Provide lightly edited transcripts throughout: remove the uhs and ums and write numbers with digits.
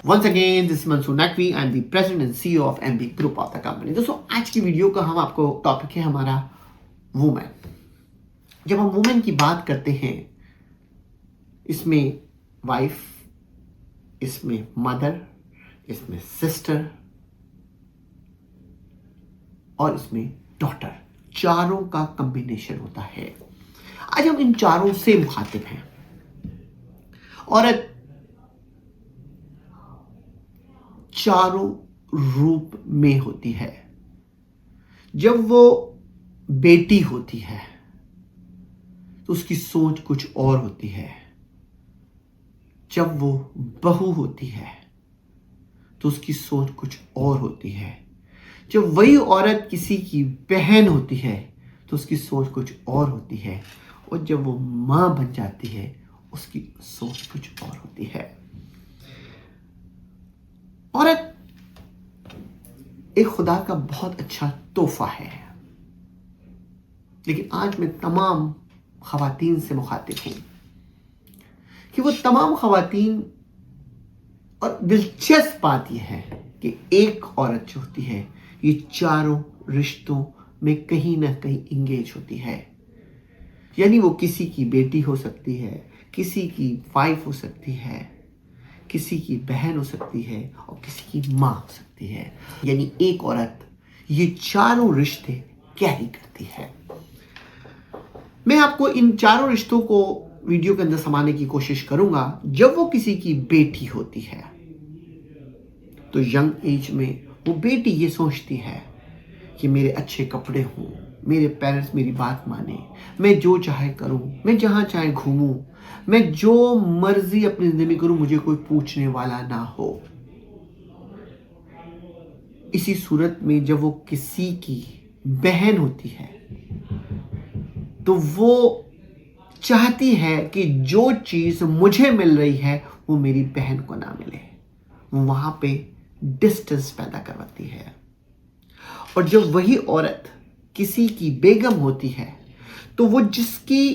Once again, this is Mansoor Naqvi. I am the president and CEO of MB Group of the company. दोस्तों आज की video का हम आपको topic है हमारा वुमेन। जब हम वुमेन की बात करते हैं, इसमें वाइफ, इसमें मदर, इसमें सिस्टर और इसमें डॉटर, चारों का कॉम्बिनेशन होता है। आज हम इन चारों से मुखातिब हैं। औरत चारों रूप में होती है। जब वो बेटी होती है तो उसकी सोच कुछ और होती है। जब वो बहू होती है तो उसकी सोच कुछ और होती है। जब वही औरत किसी की बहन होती है तो उसकी सोच कुछ और होती है। और जब वो मां बन जाती है उसकी सोच कुछ और होती है। औरत एक खुदा का बहुत अच्छा तोहफा है। लेकिन आज मैं तमाम खवातीन से मुखातिब हूं कि वो तमाम खवातीन, और दिलचस्प बात यह है कि एक औरत जो होती है ये चारों रिश्तों में कहीं ना कहीं इंगेज होती है। यानी वो किसी की बेटी हो सकती है, किसी की वाइफ हो सकती है, किसी की बहन हो सकती है और किसी की मां हो सकती है। यानी एक औरत ये चारों रिश्ते कैरी करती है। मैं आपको इन चारों रिश्तों को वीडियो के अंदर समाने की कोशिश करूंगा। जब वो किसी की बेटी होती है तो यंग एज में वो बेटी ये सोचती है कि मेरे अच्छे कपड़े हों, मेरे पेरेंट्स मेरी बात माने, मैं जो चाहे करूं, मैं जहां चाहे घूमूं, मैं जो मर्जी अपनी जिंदगी में करूं, मुझे कोई पूछने वाला ना हो। इसी सूरत में जब वो किसी की बहन होती है तो वो चाहती है कि जो चीज मुझे मिल रही है वो मेरी बहन को ना मिले। वो वहां पे डिस्टेंस पैदा करवाती है। और जब वही औरत किसी की बेगम होती है तो वो जिसकी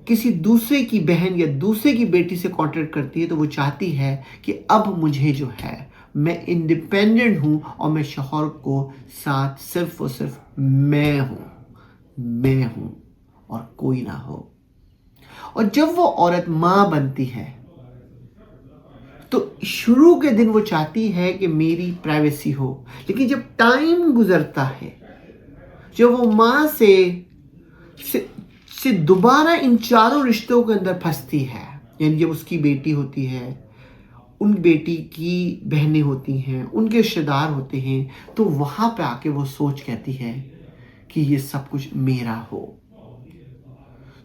किसी दूसरे की बहन या दूसरे की बेटी से कॉन्ट्रैक्ट करती है तो वो चाहती है कि अब मुझे जो है मैं इंडिपेंडेंट हूं और मैं शौहर को साथ सिर्फ और सिर्फ मैं हूं और कोई ना हो। और जब वो औरत मां बनती है तो शुरू के दिन वो चाहती है कि मेरी प्राइवेसी हो। लेकिन जब टाइम गुजरता है, जब वो मां से दोबारा इन चारों रिश्तों के अंदर फंसती है, यानी जब उसकी बेटी होती है, उन बेटी की बहनें होती हैं, उनके रिश्तेदार होते हैं, तो वहां पे आके वो सोच कहती है कि ये सब कुछ मेरा हो।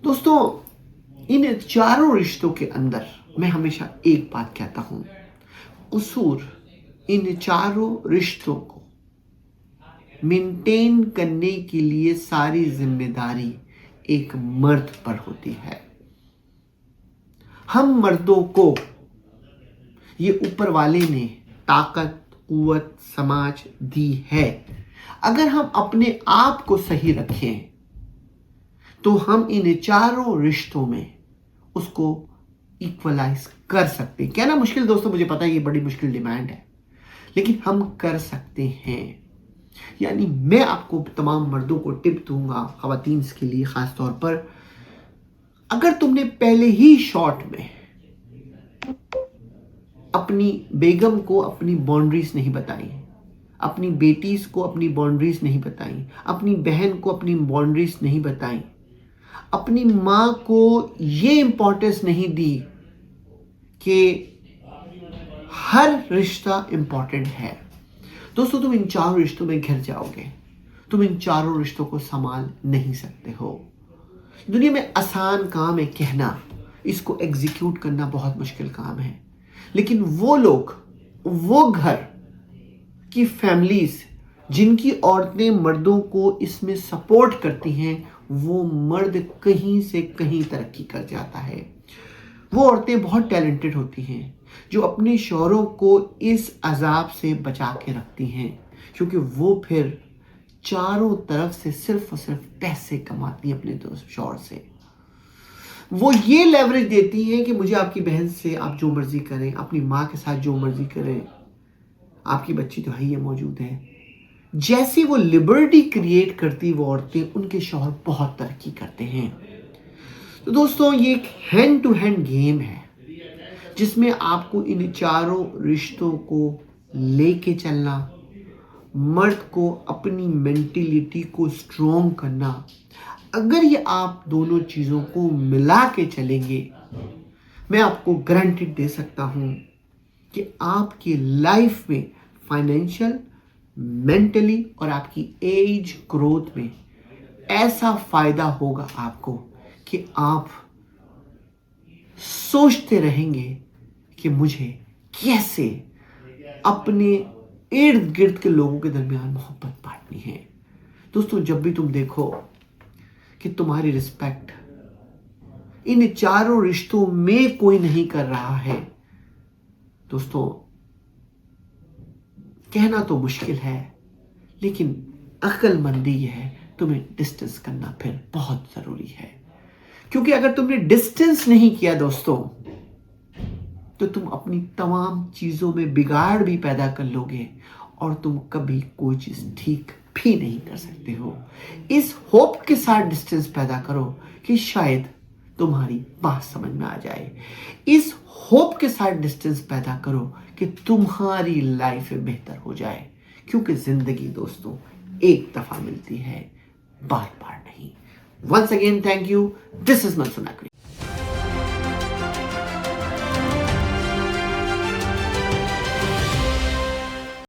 दोस्तों, इन चारों रिश्तों के अंदर मैं हमेशा एक बात कहता हूं, कसूर इन चारों रिश्तों को मेंटेन करने के लिए सारी जिम्मेदारी एक मर्द पर होती है। हम मर्दों को ये ऊपर वाले ने ताकत, कुव्वत, समाज दी है। अगर हम अपने आप को सही रखें तो हम इन चारों रिश्तों में उसको इक्वलाइज कर सकते हैं। कहना मुश्किल दोस्तों, मुझे पता है ये बड़ी मुश्किल डिमांड है, लेकिन हम कर सकते हैं। यानी मैं आपको तमाम मर्दों को टिप दूंगा, खवातीन के लिए खास तौर पर, अगर तुमने पहले ही शॉट में अपनी बेगम को अपनी बाउंड्रीज नहीं बताई, अपनी बेटीज को अपनी बाउंड्रीज नहीं बताई, अपनी बहन को अपनी बाउंड्रीज नहीं बताई, अपनी मां को ये इंपॉर्टेंस नहीं दी कि हर रिश्ता इंपॉर्टेंट है, दोस्तों तुम इन चारों रिश्तों में घिर जाओगे। तुम इन चारों रिश्तों को संभाल नहीं सकते हो। दुनिया में आसान काम है कहना, इसको एग्जीक्यूट करना बहुत मुश्किल काम है। लेकिन वो लोग, वो घर की फैमिलीज जिनकी औरतें मर्दों को इसमें सपोर्ट करती हैं, वो मर्द कहीं से कहीं तरक्की कर जाता है। वो औरतें बहुत टैलेंटेड होती हैं जो अपने शौहरों को इस अजाब से बचा के रखती हैं, क्योंकि वो फिर चारों तरफ से सिर्फ और सिर्फ पैसे कमाती हैं अपने दोस्त शौहर से। वो ये लेवरेज देती हैं कि मुझे आपकी बहन से आप जो मर्जी करें, अपनी माँ के साथ जो मर्जी करें, आपकी बच्ची तो है ही मौजूद है। जैसी वो लिबर्टी क्रिएट करती वो औरतें, उनके शौहर बहुत तरक्की करते हैं। तो दोस्तों ये एक हैंड टू हैंड गेम है जिसमें आपको इन चारों रिश्तों को लेके चलना, मर्द को अपनी मेंटिलिटी को स्ट्रॉन्ग करना। अगर ये आप दोनों चीज़ों को मिला के चलेंगे, मैं आपको गारंटी दे सकता हूँ कि आपकी लाइफ में फाइनेंशियल, मेंटली और आपकी एज ग्रोथ में ऐसा फायदा होगा आपको कि आप सोचते रहेंगे कि मुझे कैसे अपने इर्द गिर्द के लोगों के दरमियान मोहब्बत बांटनी है। दोस्तों जब भी तुम देखो कि तुम्हारी रिस्पेक्ट इन चारों रिश्तों में कोई नहीं कर रहा है, दोस्तों कहना तो मुश्किल है, लेकिन अक्लमंदी ये है तुम्हें डिस्टेंस करना फिर बहुत जरूरी है। क्योंकि अगर तुमने डिस्टेंस नहीं किया दोस्तों, तो तुम अपनी तमाम चीजों में बिगाड़ भी पैदा कर लोगे और तुम कभी कोई चीज ठीक भी नहीं कर सकते हो। इस होप के साथ डिस्टेंस पैदा करो कि शायद तुम्हारी बात समझ में आ जाए। इस होप के साथ डिस्टेंस पैदा करो कि तुम्हारी लाइफ बेहतर हो जाए, क्योंकि जिंदगी दोस्तों एक दफा मिलती है, बार बार नहीं। Once again thank you. This is Mansoon Naqvi.